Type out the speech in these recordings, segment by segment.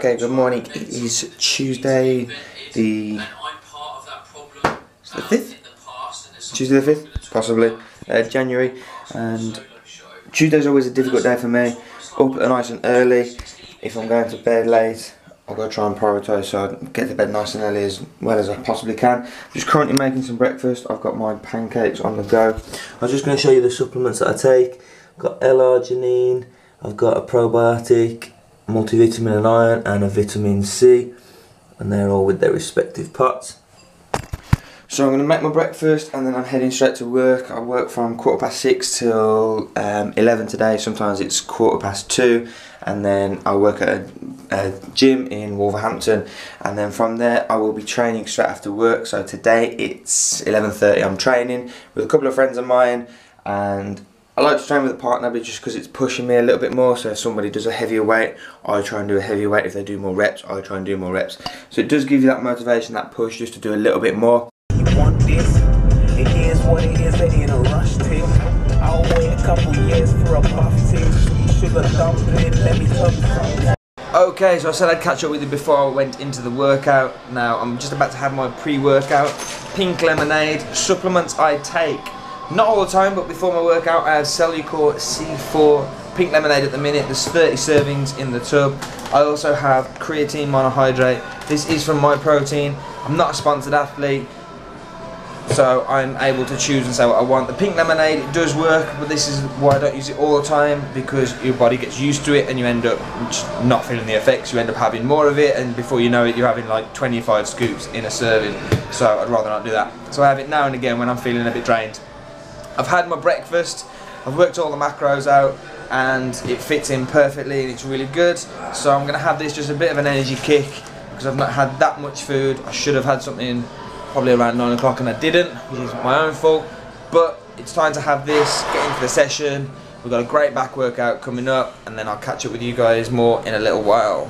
Okay, good morning. It is Tuesday the 5th? Tuesday the 5th, possibly, January, and Tuesday's always a difficult day for me. Up nice and early. If I'm going to bed late, I've got to try and prioritise so I get to bed nice and early as well as I possibly can. Just currently making some breakfast. I've got my pancakes on the go. I'm just going to show you the supplements that I take. I've got L-arginine, I've got a probiotic, multivitamin and iron, and a vitamin C, and they're all with their respective pots. So I'm going to make my breakfast and then I'm heading straight to work. I work from 6:15 till 11 today. Sometimes it's 2:15, and then I work at a gym in Wolverhampton, and then from there I will be training straight after work. So today it's 11:30. I'm training with a couple of friends of mine, and I like to train with a partner just because it's pushing me a little bit more. So if somebody does a heavier weight, I try and do a heavier weight. If they do more reps, I try and do more reps. So it does give you that motivation, that push just to do a little bit more. Want this? It is what it is. They in a rush to. I'll wait a couple years for a puff to. You sugar dumpling. Let me tell you something. Okay, so I said I'd catch up with you before I went into the workout. Now I'm just about to have my pre-workout. Pink lemonade. Supplements I take, not all the time, but before my workout, I have Cellucor C4 pink lemonade at the minute. There's 30 servings in the tub. I also have creatine monohydrate. This is from MyProtein. I'm not a sponsored athlete, so I'm able to choose and say what I want. The pink lemonade, it does work, but this is why I don't use it all the time, because your body gets used to it and you end up just not feeling the effects. You end up having more of it, and before you know it, you're having like 25 scoops in a serving. So I'd rather not do that. So I have it now and again when I'm feeling a bit drained. I've had my breakfast, I've worked all the macros out, and it fits in perfectly and it's really good. So I'm going to have this just a bit of an energy kick, because I've not had that much food. I should have had something probably around 9 o'clock and I didn't, which is my own fault. But it's time to have this, get into the session. We've got a great back workout coming up, and then I'll catch up with you guys more in a little while.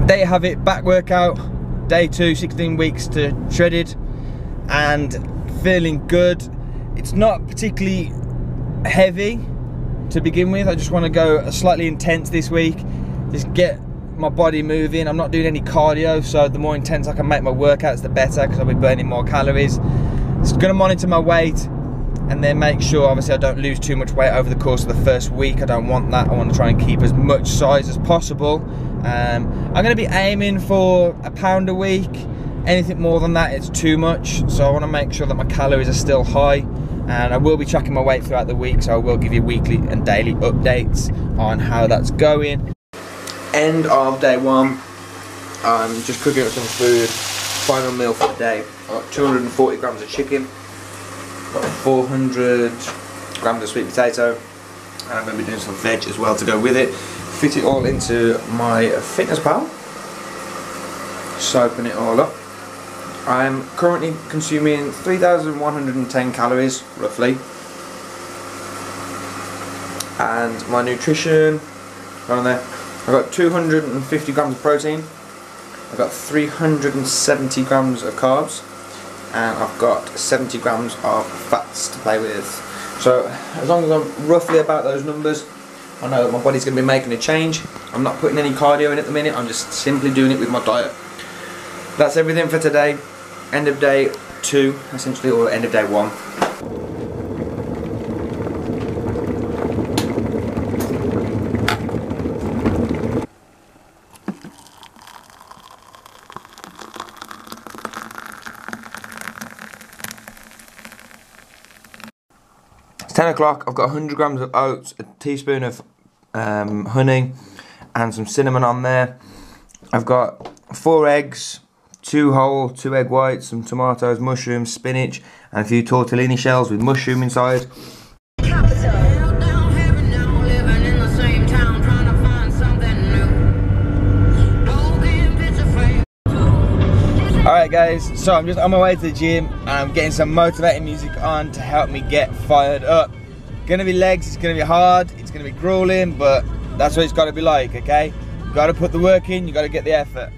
There you have it, back workout, day 2, 16 weeks to shredded, and feeling good. It's not particularly heavy to begin with. I just want to go slightly intense this week, just get my body moving. I'm not doing any cardio, so the more intense I can make my workouts, the better, because I'll be burning more calories. Just going to monitor my weight, and then make sure obviously I don't lose too much weight over the course of the first week. I don't want that. I want to try and keep as much size as possible. I'm going to be aiming for £1 a week. Anything more than that, it's too much. So I want to make sure that my calories are still high. and I will be tracking my weight throughout the week, so I will give you weekly and daily updates on how that's going. End of day one. I'm just cooking up some food. Final meal for the day. I've got 240 grams of chicken, got 400 grams of sweet potato, and I'm going to be doing some veg as well to go with it. Fit it all into my FitnessPal, soaping it all up. I'm currently consuming 3,110 calories roughly, and my nutrition on there, I've got 250 grams of protein, I've got 370 grams of carbs, and I've got 70 grams of fats to play with. So as long as I'm roughly about those numbers, I know that my body's going to be making a change. I'm not putting any cardio in at the minute, I'm just simply doing it with my diet. That's everything for today. End of day 2, essentially, or end of day 1. It's 10 o'clock, I've got 100 grams of oats, a teaspoon of honey, and some cinnamon on there. I've got 4 eggs, 2 whole, 2 egg whites, some tomatoes, mushrooms, spinach, and a few tortellini shells with mushroom inside. Alright guys, so I'm just on my way to the gym and I'm getting some motivating music on to help me get fired up. Gonna be legs, it's gonna be hard, it's gonna be grueling, but that's what it's gotta be like, okay? You gotta put the work in, you gotta get the effort.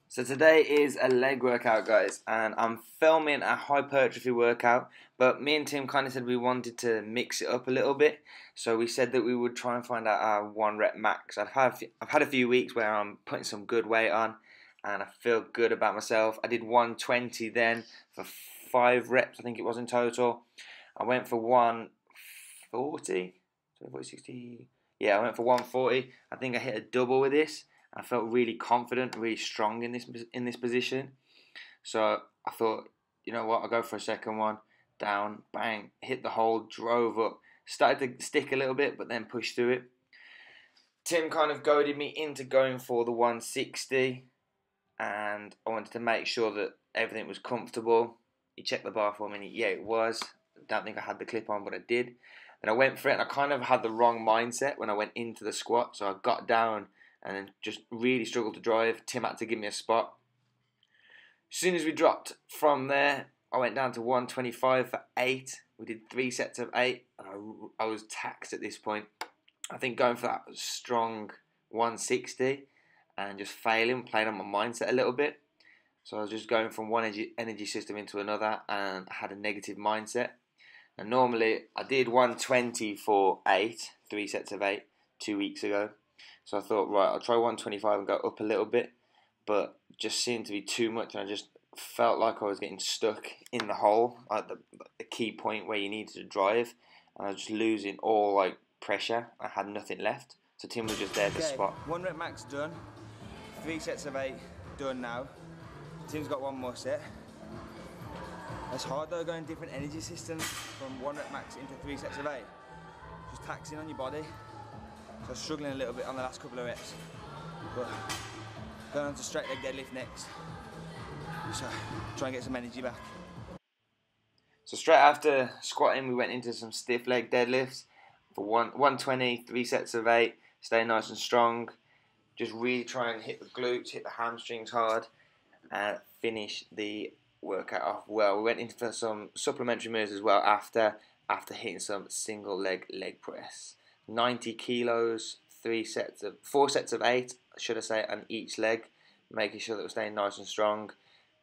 So today is a leg workout, guys, and I'm filming a hypertrophy workout, but me and Tim kind of said we wanted to mix it up a little bit, so we said that we would try and find out our 1 rep max. I've had a few weeks where I'm putting some good weight on, and I feel good about myself. I did 120 then for 5 reps, I think it was in total. I went for 140, 40, 60, yeah, I went for 140. I think I hit a double with this. I felt really confident, really strong in this position. So I thought, you know what, I'll go for a second one. Down, bang, hit the hole, drove up. Started to stick a little bit, but then pushed through it. Tim kind of goaded me into going for the 160. And I wanted to make sure that everything was comfortable. He checked the bar for me, and yeah, it was. I don't think I had the clip on, but I did. Then I went for it, and I kind of had the wrong mindset when I went into the squat. So I got down and then just really struggled to drive. Tim had to give me a spot. As soon as we dropped from there, I went down to 125 for 8. We did 3 sets of 8. And I was taxed at this point. I think going for that strong 160 and just failing, playing on my mindset a little bit. So I was just going from one energy system into another, and I had a negative mindset. And normally I did 120 for 8, 3 sets of 8, 2 weeks ago. So I thought, right, I'll try 125 and go up a little bit, but just seemed to be too much, and I just felt like I was getting stuck in the hole at the key point where you needed to drive, and I was just losing all like pressure. I had nothing left. So Tim was just there to spot. 1 rep max done, 3 sets of 8 done now. Tim's got 1 more set. It's hard though, going different energy systems from 1 rep max into 3 sets of 8. Just taxing on your body. So I was struggling a little bit on the last couple of reps. But going on to straight leg deadlift next. So try and get some energy back. So straight after squatting, we went into some stiff leg deadlifts for 120, 3 sets of 8. Stay nice and strong. Just really try and hit the glutes, hit the hamstrings hard, and finish the workout off well. We went into for some supplementary moves as well after hitting some single leg press. 90 kilos, 4 sets of 8, should I say, on each leg, making sure that we're staying nice and strong.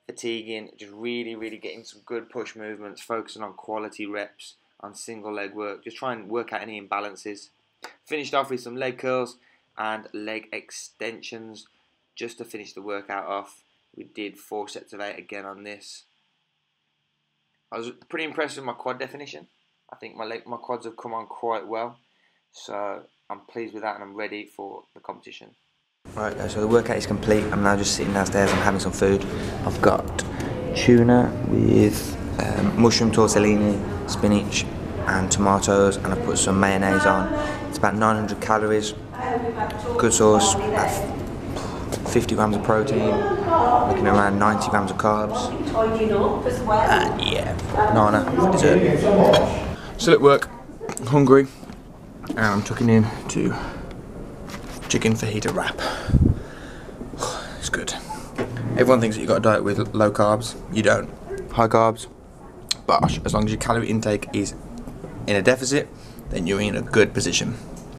Fatiguing, just really getting some good push movements, focusing on quality reps, on single leg work, just try and work out any imbalances. Finished off with some leg curls and leg extensions just to finish the workout off. We did 4 sets of 8 again on this. I was pretty impressed with my quad definition. I think my quads have come on quite well. So I'm pleased with that, and I'm ready for the competition. Alright guys, so the workout is complete. I'm now just sitting downstairs and having some food. I've got tuna with mushroom tortellini, spinach and tomatoes, and I put some mayonnaise on. It's about 900 calories, good sauce, about 50 grams of protein, looking around 90 grams of carbs, and yeah, banana for dessert. Still at work, hungry, and I'm tucking in to chicken fajita wrap. It's good. Everyone thinks that you've got a diet with low carbs. You don't. High carbs, bosh. As long as your calorie intake is in a deficit, then you're in a good position.